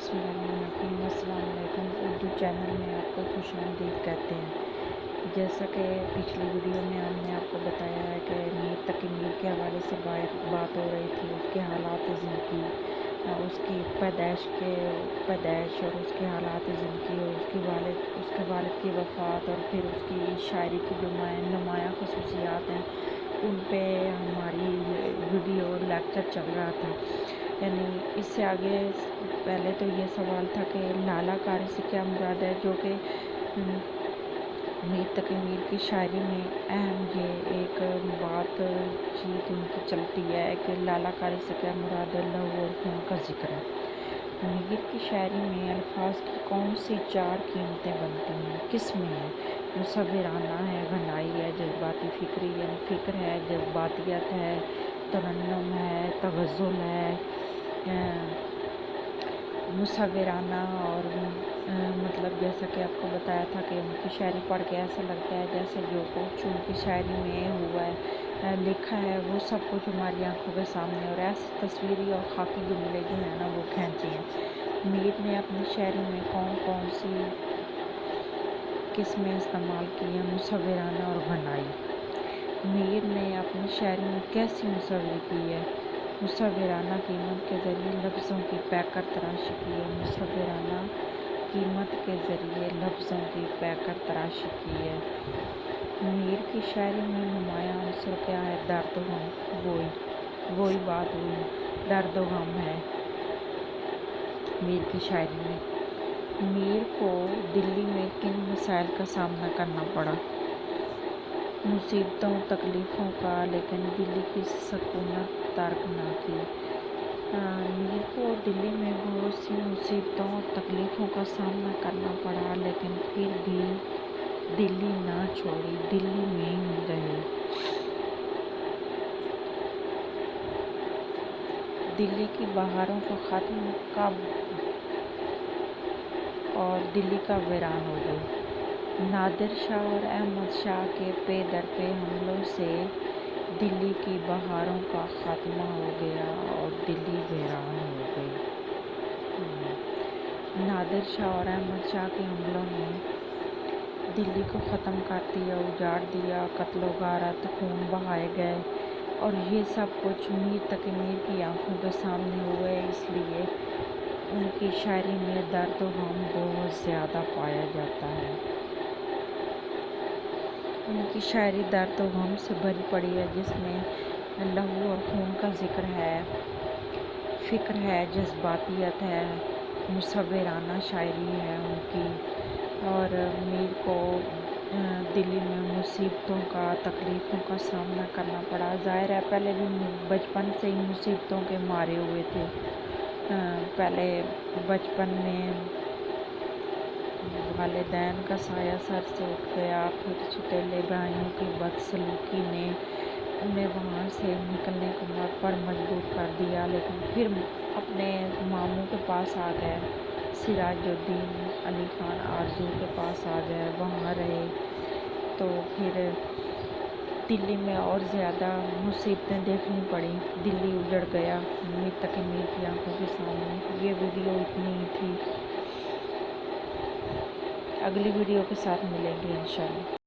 बिस्मिल्लाहिर्रहमानिर्रहीम। अस्सलाम वालेकुम। उर्दू चैनल में आपको खुशामदीद कहते हैं। जैसा कि पिछली वीडियो में हमने आपको बताया है कि मीर तकी मीर के हवाले से बात हो रही थी, उसके हालात ज़िंदगी, उसकी पैदाइश और उसके हालात ज़िंदगी और उसके वालिद की वफ़ात और फिर उसकी शायरी की जो नुमायाँ खसूसियात हैं उन पे हमारी वीडियो लेक्चर चल रहा था। यानी इससे आगे पहले तो ये सवाल था कि लाला कारी से क्या मुराद है, जो कि मीर तकी मीर की शायरी में अहम ये एक बातचीत उनकी चलती है कि लाला कारी से क्या मुराद है, लहू और खून का जिक्र है। मीर की शायरी में अल्फाज की कौन सी चार कीमतें बनती हैं, किस में है? मुसव्विराना है, घनाई है, जज्बाती फ़िक्र है, जज्बातियत है, तरन्नुम है, तगज़्ज़ुल है। मुसव्विराना और मतलब जैसा कि आपको बताया था कि उनकी शायरी पढ़ के ऐसा लगता है जैसे जो कुछ उनकी शायरी में हुआ है, लिखा है, वो सब कुछ हमारी आंखों के सामने और ऐसी तस्वीरी और खाकी जुमले जो है ना वो खींचे हैं। मीर ने अपनी शायरी में कौन कौन सी किस्में इस्तेमाल की हैं? मुसव्विराना और घनाई। मीर ने अपनी शायरी में कैसी मुसव्वरी की है? मुसव्विराना कीमत के ज़रिए लफ्ज़ों की पैकर तराशी की है। मुसव्विराना कीमत के ज़रिए लफ्ज़ों की पैकर तराशी की है। मीर की शायरी में नुमायाँ अंसर क्या है? दर्द गम। वही बात हुई, दर्द गम है मीर की शायरी में। मीर को दिल्ली में किन मसाइल का सामना करना पड़ा? मुसीबतों तकलीफ़ों का, लेकिन दिल्ली की सकूनत तर्क ना की। मीर को दिल्ली में बहुत सी मुसीबतों और तकलीफ़ों का सामना करना पड़ा, लेकिन फिर भी दिल्ली ना छोड़ी, दिल्ली में ही रहे। दिल्ली की बहारों का ख़त्म कब और दिल्ली का वीरान हो गई? नादिर शाह और अहमद शाह के पे दर पे हमलों से दिल्ली की बहारों का ख़ात्मा हो गया और दिल्ली वीरान हो गई। नादिर शाह और अहमद शाह के हमलों ने दिल्ली को ख़त्म कर दिया, उजाड़ दिया, कत्लो गारत, खून बहाए गए और ये सब कुछ मीर तकी मीर की आंखों के सामने हुए। इसलिए उनकी शायरी में दर्द और गम बहुत ज़्यादा पाया जाता है। उनकी शायरी दर्द और गम से भरी पड़ी है, जिसमें लहू और खून का जिक्र है, फ़िक्र है, जज्बातियत है, मुसव्विराना शायरी है उनकी। और मीर को दिल्ली में मुसीबतों का, तकलीफ़ों का सामना करना पड़ा। ज़ाहिर है पहले भी बचपन से ही मुसीबतों के मारे हुए थे। पहले बचपन में वालिदैन का साया सर से उठ गया, फिर सौतेले भाइयों की बदसलूकी ने उन्हें वहाँ से निकलने पर मजबूर कर दिया, लेकिन फिर अपने मामू के पास आ गए, सिराजुद्दीन अली खान आरज़ू के पास आ गए, वहाँ रहे। तो फिर दिल्ली में और ज़्यादा मुसीबतें देखनी पड़ी, दिल्ली उजड़ गया मीर तकी मीर की आंखों के सामने। ये वीडियो इतनी ही थी। अगली वीडियो के साथ मिलेंगे इंशाल्लाह।